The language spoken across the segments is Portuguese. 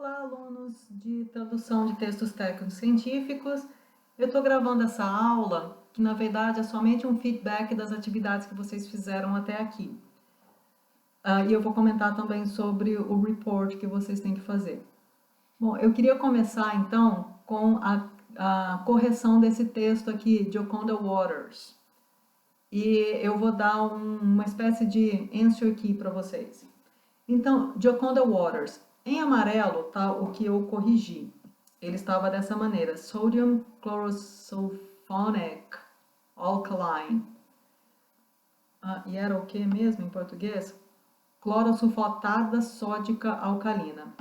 Olá, alunos de tradução de textos técnicos científicos. Eu estou gravando essa aula, que na verdade é somente um feedback das atividades que vocês fizeram até aqui. E eu vou comentar também sobre o report que vocês têm que fazer. Bom, eu queria começar então com a correção desse texto aqui, Gioconda Waters. E eu vou dar uma espécie de answer key para vocês. Então, Gioconda Waters. Em amarelo está o que eu corrigi. Ele estava dessa maneira: Sodium chlorosulfonic alkaline. E era o que mesmo em português? Clorosulfatada sódica alcalina.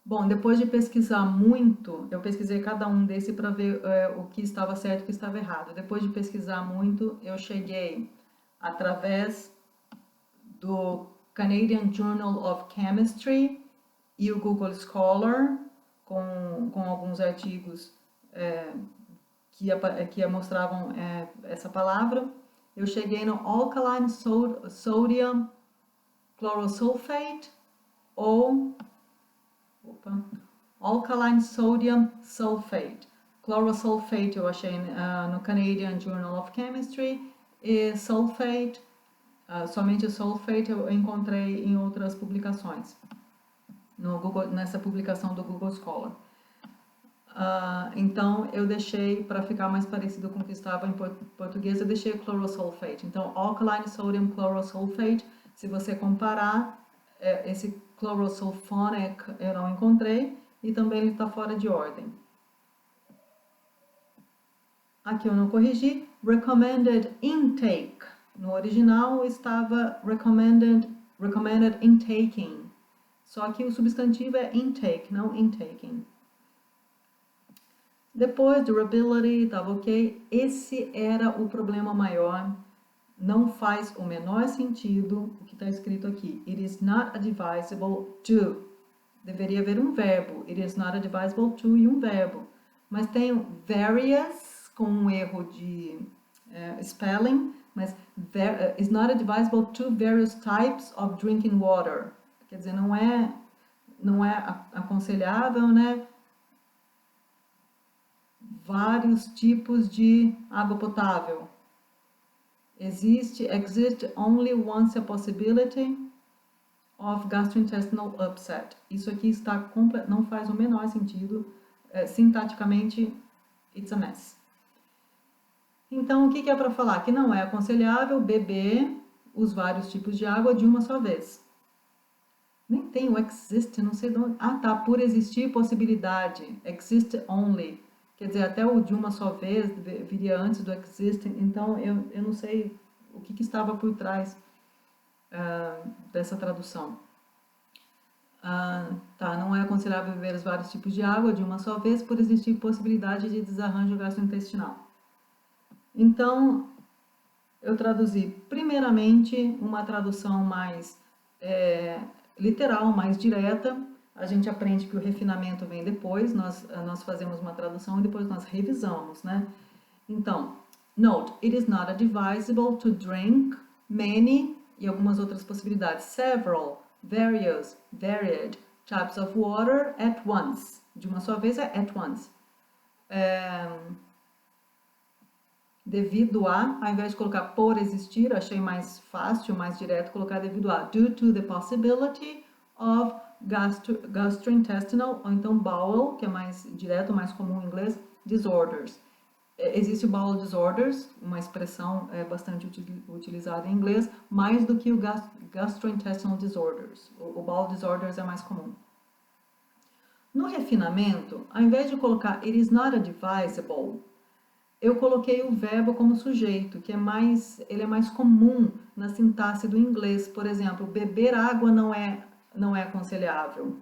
Bom, depois de pesquisar muito, eu pesquisei cada um desse para ver o que estava certo e o que estava errado. Depois de pesquisar muito, eu cheguei através do Canadian Journal of Chemistry e o Google Scholar, com alguns artigos que mostravam essa palavra. Eu cheguei no Alkaline Sodium Chlorosulfate ou Alkaline Sodium Sulfate. Chlorosulfate eu achei no Canadian Journal of Chemistry e Sulfate, somente Sulfate eu encontrei em outras publicações, nessa publicação do Google Scholar. Então eu deixei, para ficar mais parecido com o que estava em português, eu deixei Chlorosulfate. Então, Alkaline Sodium Chlorosulfate, se você comparar, esse Chlorosulfonic eu não encontrei, e também ele está fora de ordem. Aqui eu não corrigi. Recommended intake. No original estava recommended intaking. Só que o substantivo é intake, não intaking. Depois, durability, estava ok. Esse era o problema maior. Não faz o menor sentido o que está escrito aqui. It is not advisable to. Deveria haver um verbo. It is not advisable to e um verbo. Mas tem various, com um erro de spelling, mas is not advisable to various types of drinking water. Quer dizer, não é aconselhável, né? Vários tipos de água potável. Exist only once a possibility of gastrointestinal upset. Isso aqui não faz o menor sentido. Sintaticamente, it's a mess. Então, o que é para falar? Que não é aconselhável beber os vários tipos de água de uma só vez. Nem tem o exist, não sei de onde. Tá, por existir possibilidade. Exist only. Quer dizer, até o de uma só vez viria antes do exist. Então, eu não sei o que estava por trás dessa tradução. Não é aconselhável beber os vários tipos de água de uma só vez por existir possibilidade de desarranjo gastrointestinal. Então, eu traduzi primeiramente uma tradução mais literal, mais direta. A gente aprende que o refinamento vem depois, nós fazemos uma tradução e depois nós revisamos, né? Então, note, it is not advisable to drink many, e algumas outras possibilidades, several, various, varied types of water at once. De uma só vez é at once. Devido a, ao invés de colocar por existir, achei mais fácil, mais direto colocar devido a. Due to the possibility of gastrointestinal, ou então bowel, que é mais direto, mais comum em inglês, disorders. Existe o bowel disorders, uma expressão bastante utilizada em inglês, mais do que o gastrointestinal disorders. O bowel disorders é mais comum. No refinamento, ao invés de colocar it is not advisable, eu coloquei o verbo como sujeito, que ele é mais comum na sintaxe do inglês. Por exemplo, beber água não é aconselhável.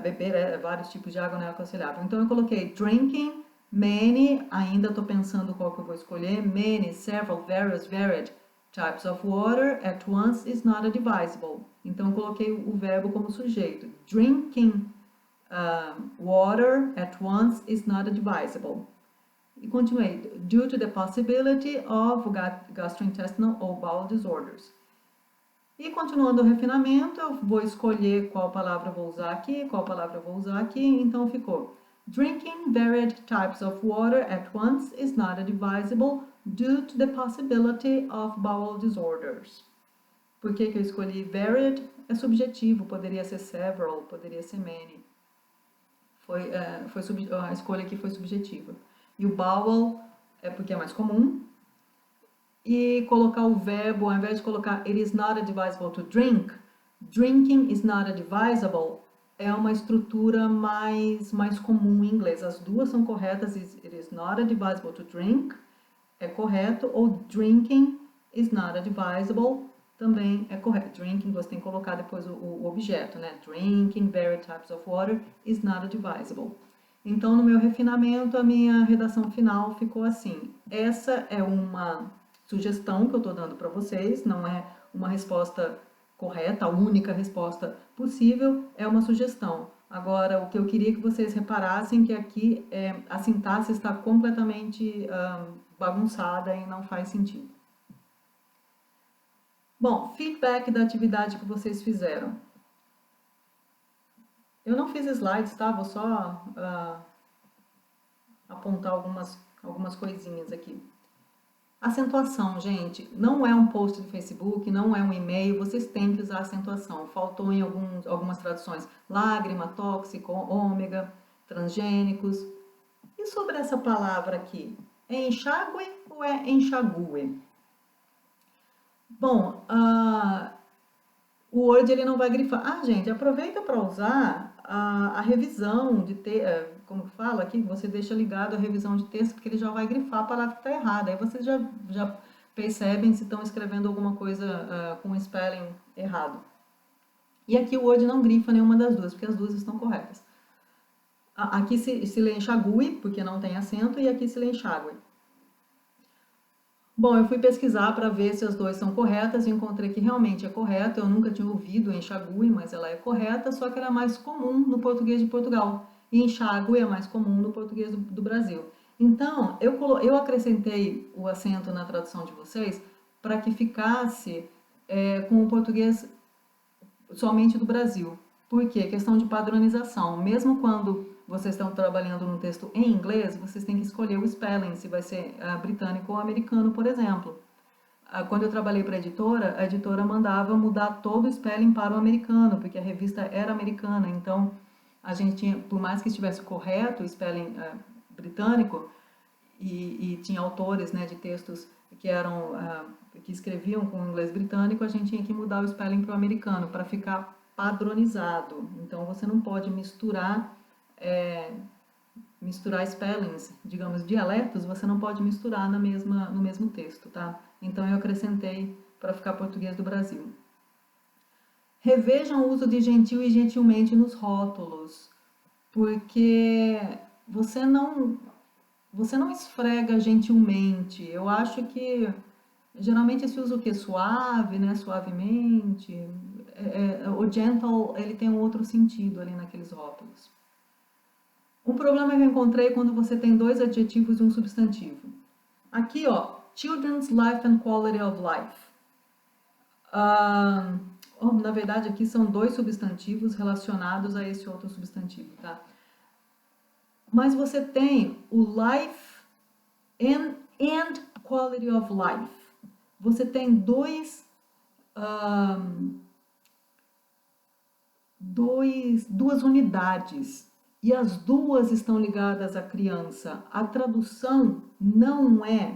Beber vários tipos de água não é aconselhável. Então eu coloquei drinking, many, ainda estou pensando qual que eu vou escolher, many, several, various, varied types of water at once is not advisable. Então eu coloquei o verbo como sujeito. Drinking water at once is not advisable. E continuei, due to the possibility of gastrointestinal or bowel disorders. E continuando o refinamento, eu vou escolher qual palavra eu vou usar aqui, qual palavra eu vou usar aqui, então ficou: Drinking varied types of water at once is not advisable due to the possibility of bowel disorders. Por que eu escolhi varied? É subjetivo, poderia ser several, poderia ser many. A escolha aqui foi subjetiva. E o bowel é porque é mais comum. E colocar o verbo, ao invés de colocar it is not advisable to drink, drinking is not advisable, é uma estrutura mais comum em inglês. As duas são corretas, it is not advisable to drink é correto, ou drinking is not advisable também é correto. Drinking, você tem que colocar depois o objeto, né? Drinking varied types of water is not advisable. Então, no meu refinamento, a minha redação final ficou assim. Essa é uma sugestão que eu estou dando para vocês, não é uma resposta correta, a única resposta possível, é uma sugestão. Agora, o que eu queria que vocês reparassem que aqui a sintaxe está completamente bagunçada e não faz sentido. Bom, feedback da atividade que vocês fizeram. Eu não fiz slides, tá? Vou só apontar algumas coisinhas aqui. Acentuação, gente, não é um post do Facebook, não é um e-mail, vocês têm que usar acentuação. Faltou em algumas traduções lágrima, tóxico, ômega, transgênicos. E sobre essa palavra aqui, é enxágue ou é enxague? Bom, o Word ele não vai grifar. Gente, aproveita para usar a revisão de texto, como fala aqui, você deixa ligado a revisão de texto, porque ele já vai grifar a palavra que está errada. Aí vocês já percebem se estão escrevendo alguma coisa com spelling errado. E aqui o Word não grifa nenhuma das duas, porque as duas estão corretas. Aqui se lê enxague, porque não tem acento, e aqui se lê enxágue. Bom, eu fui pesquisar para ver se as duas são corretas e encontrei que realmente é correto. Eu nunca tinha ouvido enxague, mas ela é correta, só que ela é mais comum no português de Portugal. E enxágue é mais comum no português do Brasil. Então, eu acrescentei o acento na tradução de vocês para que ficasse com o português somente do Brasil. Por quê? Questão de padronização. Mesmo quando vocês estão trabalhando num texto em inglês, vocês têm que escolher o spelling, se vai ser britânico ou americano, por exemplo. Quando eu trabalhei para a editora mandava mudar todo o spelling para o americano, porque a revista era americana, então a gente tinha, por mais que estivesse correto o spelling britânico, e tinha autores, né, de textos que escreviam com inglês britânico, a gente tinha que mudar o spelling para o americano, para ficar padronizado. Então você não pode misturar spellings, digamos, dialetos, você não pode misturar no mesmo texto, tá? Então eu acrescentei para ficar português do Brasil. Revejam o uso de gentil e gentilmente nos rótulos, porque você não esfrega gentilmente. Eu acho que geralmente se usa o que? Suave, né? Suavemente. O gentle, ele tem um outro sentido ali naqueles rótulos. Um problema que eu encontrei quando você tem dois adjetivos e um substantivo. Aqui, ó, children's life and quality of life. Na verdade, aqui são dois substantivos relacionados a esse outro substantivo, tá? Mas você tem o life and quality of life. Você tem duas unidades e as duas estão ligadas à criança. A tradução não é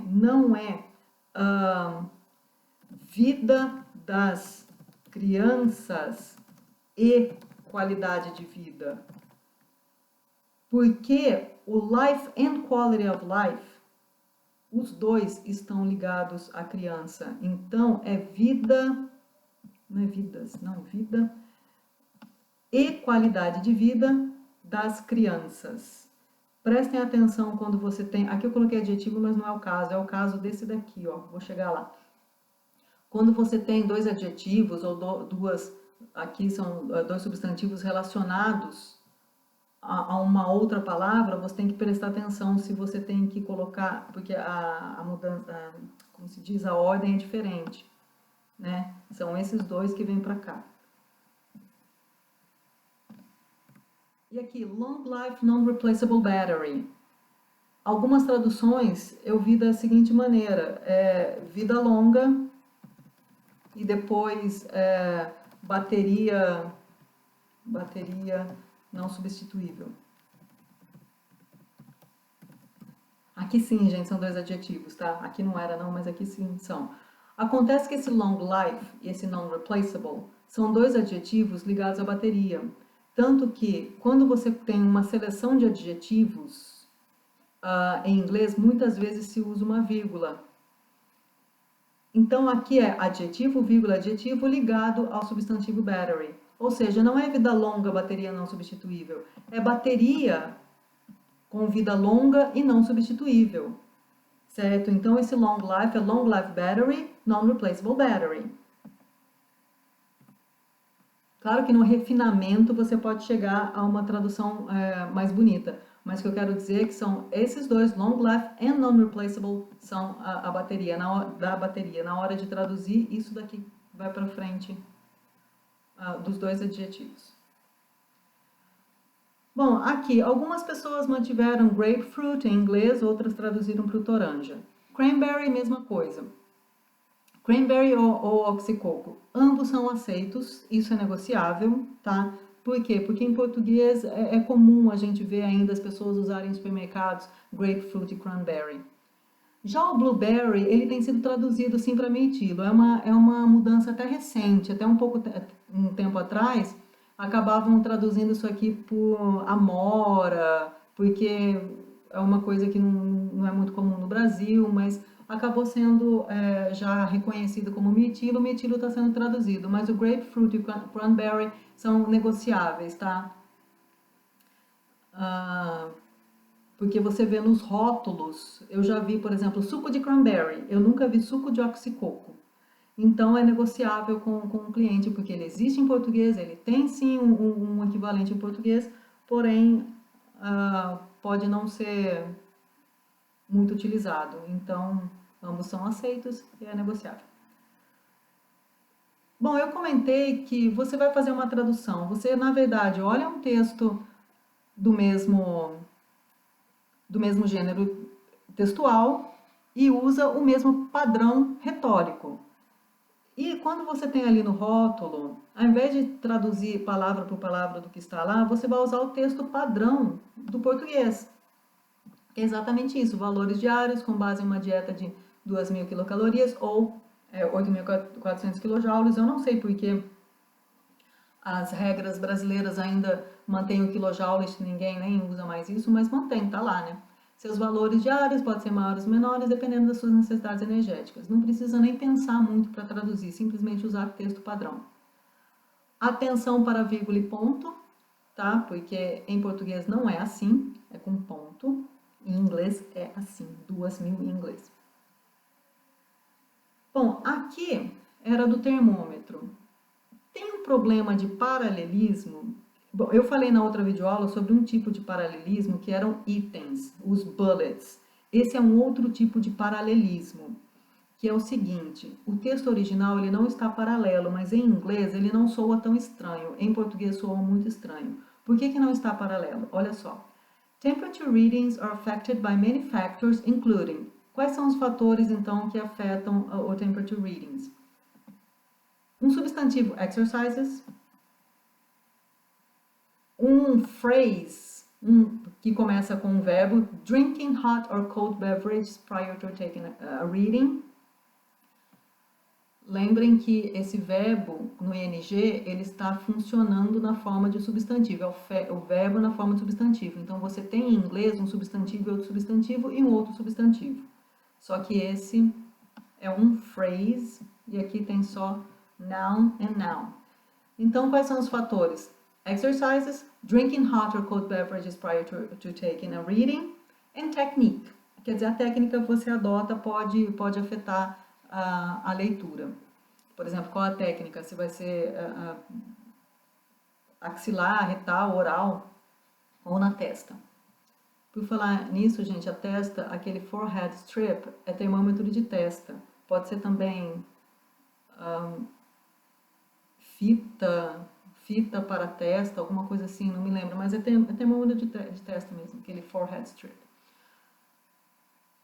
vida das crianças e qualidade de vida. Porque o life and quality of life, os dois estão ligados à criança. Então, é vida, não é vidas, não, vida e qualidade de vida das crianças. Prestem atenção quando você tem... Aqui eu coloquei adjetivo, mas não é o caso desse daqui, ó, vou chegar lá. Quando você tem dois adjetivos ou aqui são dois substantivos relacionados a uma outra palavra, você tem que prestar atenção se você tem que colocar, porque a mudança, como se diz, a ordem é diferente, né? São esses dois que vêm para cá. E aqui, Long Life Non-Replaceable Battery. Algumas traduções eu vi da seguinte maneira, vida longa e depois bateria não substituível. Aqui sim, gente, são dois adjetivos, tá? Aqui não era não, mas aqui sim são. Acontece que esse long life e esse non-replaceable são dois adjetivos ligados à bateria. Tanto que, quando você tem uma seleção de adjetivos, em inglês, muitas vezes se usa uma vírgula. Então, aqui é adjetivo, vírgula, adjetivo ligado ao substantivo battery. Ou seja, não é vida longa, bateria não substituível. É bateria com vida longa e não substituível. Certo? Então, esse long life é long life battery, non-replaceable battery. Claro que no refinamento você pode chegar a uma tradução mais bonita, mas o que eu quero dizer é que são esses dois, long life and non-replaceable, são a bateria, da bateria. Na hora de traduzir, isso daqui vai para frente dos dois adjetivos. Bom, aqui, algumas pessoas mantiveram grapefruit em inglês, outras traduziram para o toranja. Cranberry, mesma coisa. Cranberry ou oxicoco, ambos são aceitos, isso é negociável, tá? Por quê? Porque em português é comum a gente ver ainda as pessoas usarem em supermercados grapefruit e cranberry. Já o blueberry, ele tem sido traduzido sim para mirtilo, é uma mudança até recente, até um tempo atrás, acabavam traduzindo isso aqui por amora, porque é uma coisa que não é muito comum no Brasil, mas acabou sendo já reconhecido como mirtilo, o mirtilo está sendo traduzido, mas o grapefruit e o cranberry são negociáveis, tá? Porque você vê nos rótulos, eu já vi, por exemplo, suco de cranberry, eu nunca vi suco de oxicoco. Então é negociável com o cliente, porque ele existe em português, ele tem sim um equivalente em português, porém pode não ser muito utilizado. Então, ambos são aceitos e é negociável. Bom, eu comentei que você vai fazer uma tradução. Você, na verdade, olha um texto do mesmo gênero textual e usa o mesmo padrão retórico. E quando você tem ali no rótulo, ao invés de traduzir palavra por palavra do que está lá, você vai usar o texto padrão do português. É exatamente isso, valores diários com base em uma dieta de 2.000 quilocalorias ou 8.400 quilojoules. Eu não sei porque as regras brasileiras ainda mantêm o quilojoules, ninguém nem usa mais isso, mas mantém, tá lá, né? Seus valores diários podem ser maiores ou menores, dependendo das suas necessidades energéticas. Não precisa nem pensar muito para traduzir, simplesmente usar texto padrão. Atenção para vírgula e ponto, tá? Porque em português não é assim, é com ponto. Em inglês é assim, 2.000 em inglês. Bom, aqui era do termômetro. Tem um problema de paralelismo. Bom, eu falei na outra videoaula sobre um tipo de paralelismo que eram itens, os bullets. Esse é um outro tipo de paralelismo, que é o seguinte: o texto original ele não está paralelo, mas em inglês ele não soa tão estranho. Em português soa muito estranho. Por que não está paralelo? Olha só. Temperature readings are affected by many factors, including. Quais são os fatores, então, que afetam o temperature readings? Um substantivo, exercises. Um phrase, que começa com um verbo, drinking hot or cold beverages prior to taking a reading. Lembrem que esse verbo, no ING, ele está funcionando na forma de substantivo, é o verbo na forma de substantivo. Então, você tem em inglês um substantivo e outro substantivo e um outro substantivo. Só que esse é um phrase e aqui tem só noun and noun. Então, quais são os fatores? Exercises, drinking hot or cold beverages prior to taking a reading, and technique. Quer dizer, a técnica que você adota pode afetar a leitura. Por exemplo, qual a técnica? Se vai ser axilar, retal, oral ou na testa. Por falar nisso, gente, a testa, aquele forehead strip, é termômetro de testa. Pode ser também fita para a testa, alguma coisa assim, não me lembro, mas é termômetro de testa mesmo, aquele forehead strip.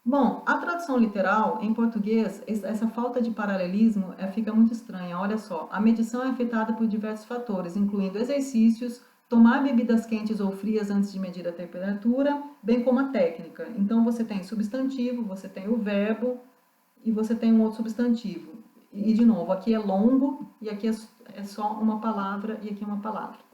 Bom, a tradução literal, em português, essa falta de paralelismo fica muito estranha. Olha só, a medição é afetada por diversos fatores, incluindo exercícios, tomar bebidas quentes ou frias antes de medir a temperatura, bem como a técnica. Então, você tem substantivo, você tem o verbo e você tem um outro substantivo. E, de novo, aqui é longo e aqui é só uma palavra e aqui é uma palavra.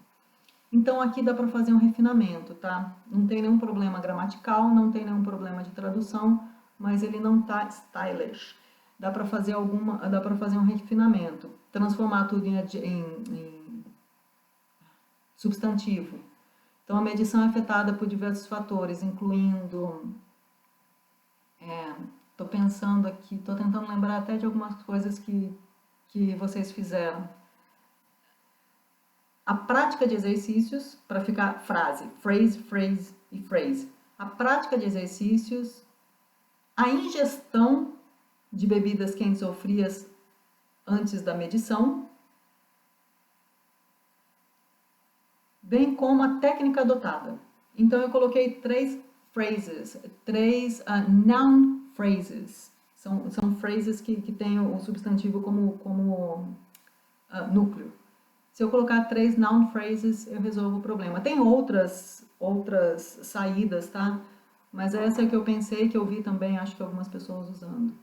Então, aqui dá para fazer um refinamento, tá? Não tem nenhum problema gramatical, não tem nenhum problema de tradução, mas ele não tá stylish. Dá para fazer um refinamento, transformar tudo em substantivo. Então, a medição é afetada por diversos fatores, incluindo... Tô pensando aqui, tô tentando lembrar até de algumas coisas que vocês fizeram. A prática de exercícios, para ficar frase, phrase, phrase e phrase. A prática de exercícios, a ingestão de bebidas quentes ou frias antes da medição, bem como a técnica adotada. Então, eu coloquei 3 phrases, 3 noun phrases. São phrases que têm o substantivo como núcleo. Se eu colocar 3 noun phrases, eu resolvo o problema. Tem outras saídas, tá? Mas essa é que eu pensei, que eu vi também, acho que algumas pessoas usando.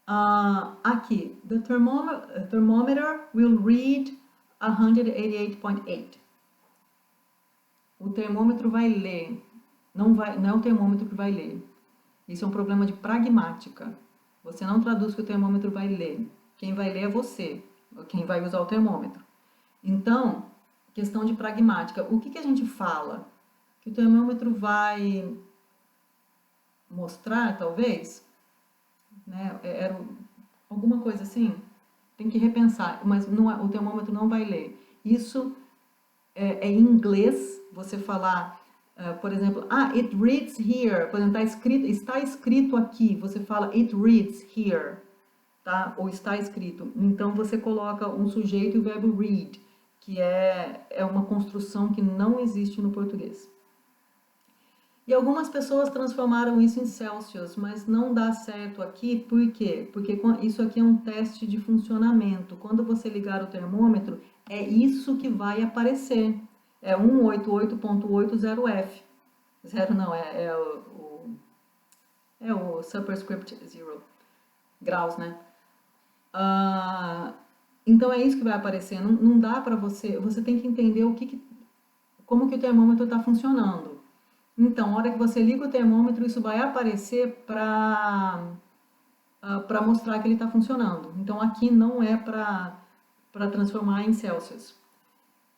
Aqui, the thermometer will read 188.8. O termômetro vai ler, não é o termômetro que vai ler. Isso é um problema de pragmática. Você não traduz o que o termômetro vai ler. Quem vai ler é você, quem vai usar o termômetro. Então, questão de pragmática. O que a gente fala? Que o termômetro vai mostrar, talvez? Né? Era alguma coisa assim? Tem que repensar, mas o termômetro não vai ler. Isso é em inglês, você falar, por exemplo, it reads here, por exemplo, está escrito aqui, você fala it reads here, tá? Ou está escrito. Então, você coloca um sujeito e o verbo read, que é uma construção que não existe no português. E algumas pessoas transformaram isso em Celsius, mas não dá certo aqui, por quê? Porque isso aqui é um teste de funcionamento. Quando você ligar o termômetro, é isso que vai aparecer. É 188.80F. Zero não, é o superscript zero. Graus, né? Então é isso que vai aparecer. Não dá para você tem que entender como que o termômetro está funcionando. Então, na hora que você liga o termômetro, isso vai aparecer para mostrar que ele está funcionando. Então, aqui não é para transformar em Celsius.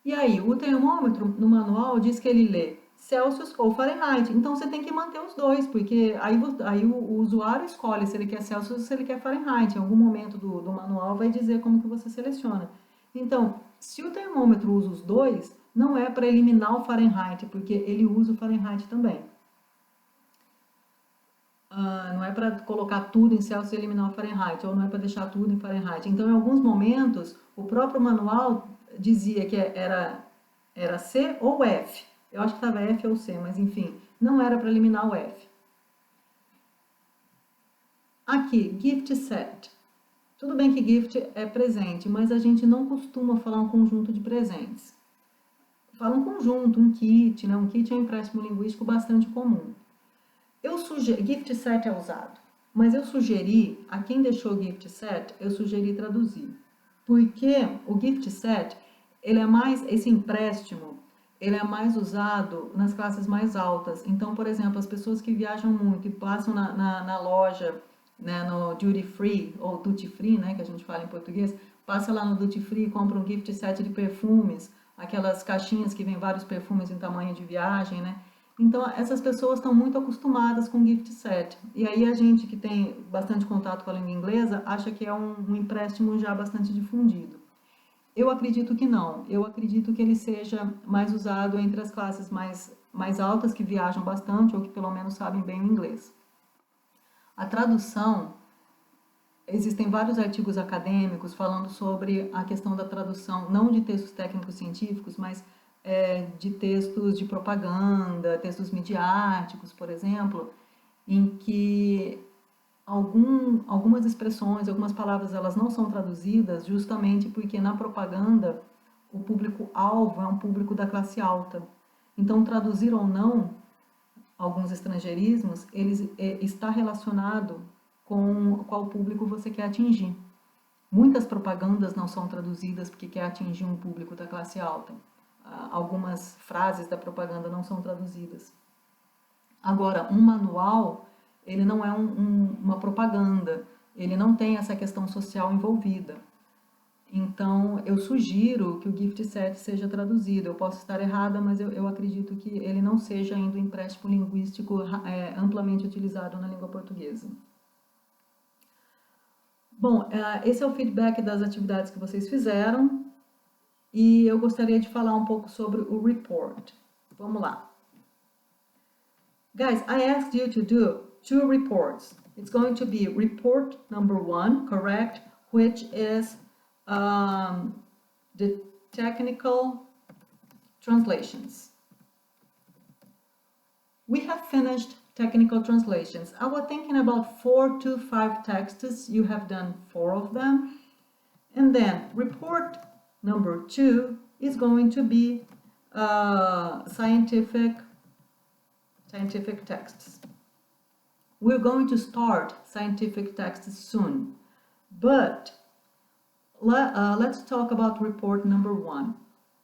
E aí, o termômetro no manual diz que ele lê Celsius ou Fahrenheit. Então, você tem que manter os dois, porque aí o usuário escolhe se ele quer Celsius ou se ele quer Fahrenheit. Em algum momento do manual vai dizer como que você seleciona. Então, se o termômetro usa os dois, não é para eliminar o Fahrenheit, porque ele usa o Fahrenheit também. Não é para colocar tudo em Celsius e eliminar o Fahrenheit, ou não é para deixar tudo em Fahrenheit. Então, em alguns momentos, o próprio manual dizia que era C ou F. Eu acho que estava F ou C, mas enfim, não era para eliminar o F. Aqui, gift set. Tudo bem que gift é presente, mas a gente não costuma falar um conjunto de presentes. Fala um conjunto, um kit, né? Um kit é um empréstimo linguístico bastante comum. Gift set é usado, mas eu sugeri, a quem deixou gift set, eu sugeri traduzir. Porque o gift set, esse empréstimo, ele é mais usado nas classes mais altas. Então, por exemplo, as pessoas que viajam muito e passam na loja, né, no duty free, ou duty free, né, que a gente fala em português, passa lá no duty free e compra um gift set de perfumes, aquelas caixinhas que vem vários perfumes em tamanho de viagem, né? Então, essas pessoas estão muito acostumadas com gift set. E aí a gente que tem bastante contato com a língua inglesa acha que é um empréstimo já bastante difundido. Eu acredito que não. Eu acredito que ele seja mais usado entre as classes mais altas, que viajam bastante ou que pelo menos sabem bem o inglês. A tradução existem vários artigos acadêmicos falando sobre a questão da tradução, não de textos técnicos científicos, mas de textos de propaganda, textos midiáticos, por exemplo, em que algumas expressões, algumas palavras, elas não são traduzidas justamente porque na propaganda o público-alvo é um público da classe alta. Então, traduzir ou não alguns estrangeirismos, está relacionado com qual público você quer atingir. Muitas propagandas não são traduzidas porque quer atingir um público da classe alta. Algumas frases da propaganda não são traduzidas. Agora, um manual, ele não é uma propaganda, ele não tem essa questão social envolvida. Então, eu sugiro que o Gift Set seja traduzido. Eu posso estar errada, mas eu acredito que ele não seja ainda um empréstimo linguístico amplamente utilizado na língua portuguesa. Bom, esse é o feedback das atividades que vocês fizeram e eu gostaria de falar um pouco sobre o report. Vamos lá. Guys, I asked you to do 2 reports. It's going to be report number 1, correct, which is the technical translations. We have finished technical translations. I was thinking about 4 to 5 texts. You have done 4 of them. And then report number 2 is going to be scientific texts. We're going to start scientific texts soon, but let's talk about report number 1.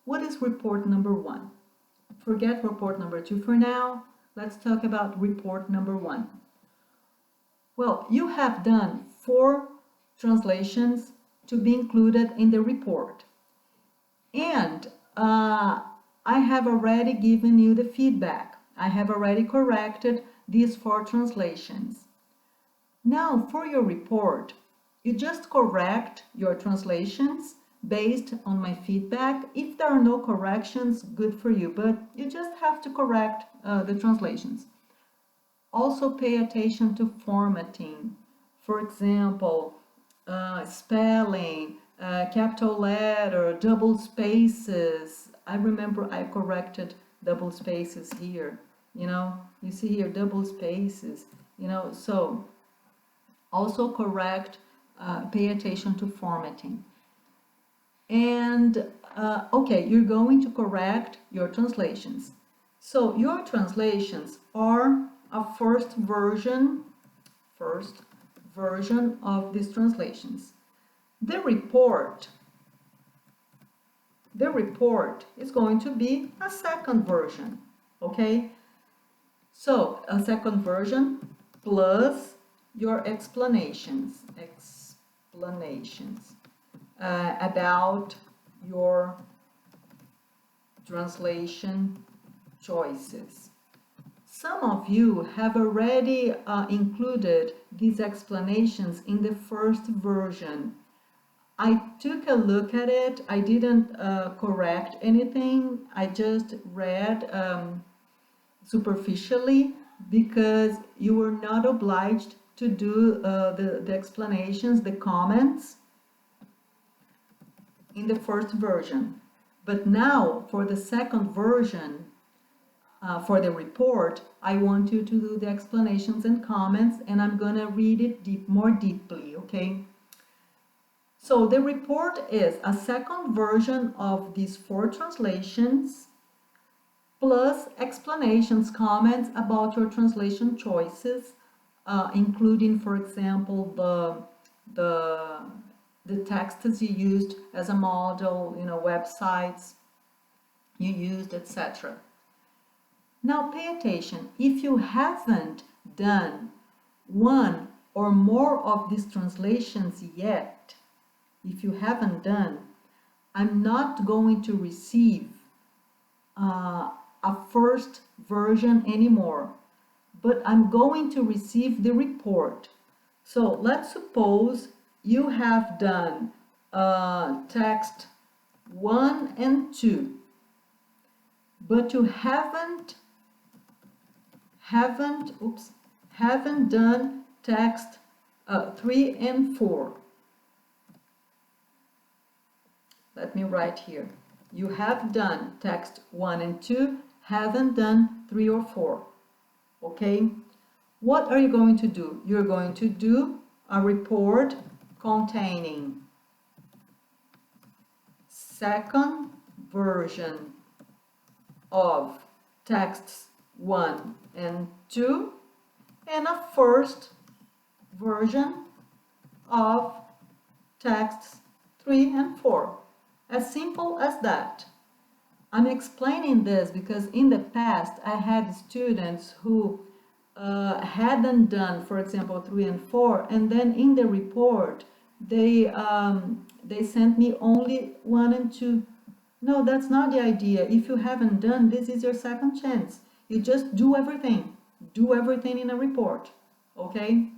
What is report number 1? Forget report number 2 for now. Let's talk about report number 1. Well, you have done 4 translations to be included in the report. And I have already given you the feedback. I have already corrected these 4 translations. Now, for your report, you just correct your translations based on my feedback. If there are no corrections, good for you, but you just have to correct the translations. Also pay attention to formatting. For example, spelling, capital letter, double spaces. I remember I corrected double spaces here. You see here double spaces, so also correct, pay attention to formatting. And okay, you're going to correct your translations. So your translations are a first version of these translations. The report is going to be a second version, okay? So a second version plus your explanations about your translation choices. Some of you have already included these explanations in the first version. I took a look at it. I didn't correct anything. I just read superficially because you were not obliged to do the explanations, the comments in the first version. But now for the second version, for the report, I want you to do the explanations and comments, and I'm gonna read it more deeply, okay? So the report is a second version of these 4 translations plus explanations, comments about your translation choices, including, for example, the texts you used as a model, websites you used, etc. Now pay attention. If you haven't done 1 or more of these translations yet, if you haven't done, I'm not going to receive a first version anymore, but I'm going to receive the report. So let's suppose you have done text 1 and 2, but you haven't done text 3 and 4. Let me write here. You have done text 1 and 2, haven't done 3 or 4. Okay? What are you going to do? You're going to do a report containing second version of texts 1 and 2 and a first version of texts 3 and 4. As simple as that. I'm explaining this because in the past I had students who hadn't done, for example, 3 and 4, and then in the report they sent me only 1 and 2. No, that's not the idea. If you haven't done, this is your second chance. You just do everything. Do everything in a report, okay?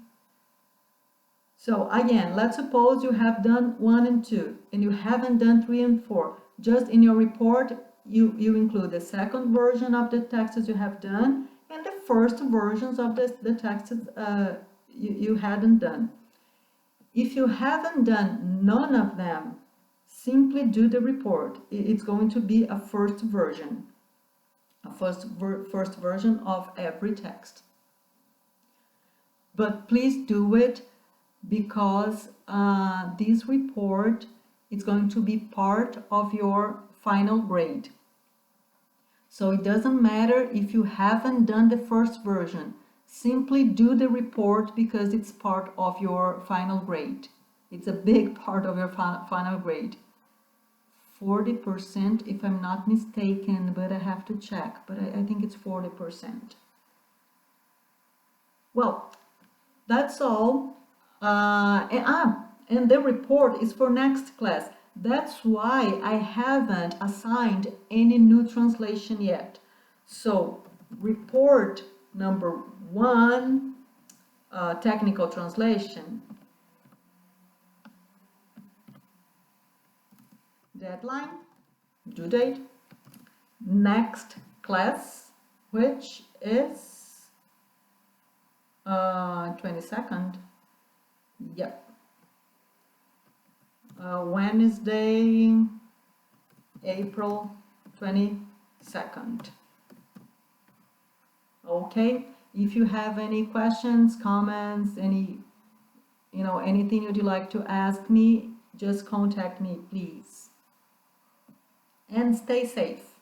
So again, let's suppose you have done 1 and 2 and you haven't done 3 and 4. Just in your report, you include the second version of the texts you have done and the first versions of the texts you hadn't done. If you haven't done none of them, simply do the report. It's going to be a first version, first version of every text. But please do it because this report is going to be part of your final grade. So it doesn't matter if you haven't done the first version. Simply do the report because it's part of your final grade. It's a big part of your final grade. 40% if I'm not mistaken, but I have to check, but I think it's 40%. Well, that's all. And the report is for next class. That's why I haven't assigned any new translation yet. So report number 1, technical translation. Deadline, due date, next class, which is 22nd. Yep. Wednesday, April 22nd. Okay, if you have any questions, comments, anything you'd like to ask me, just contact me, please. And stay safe.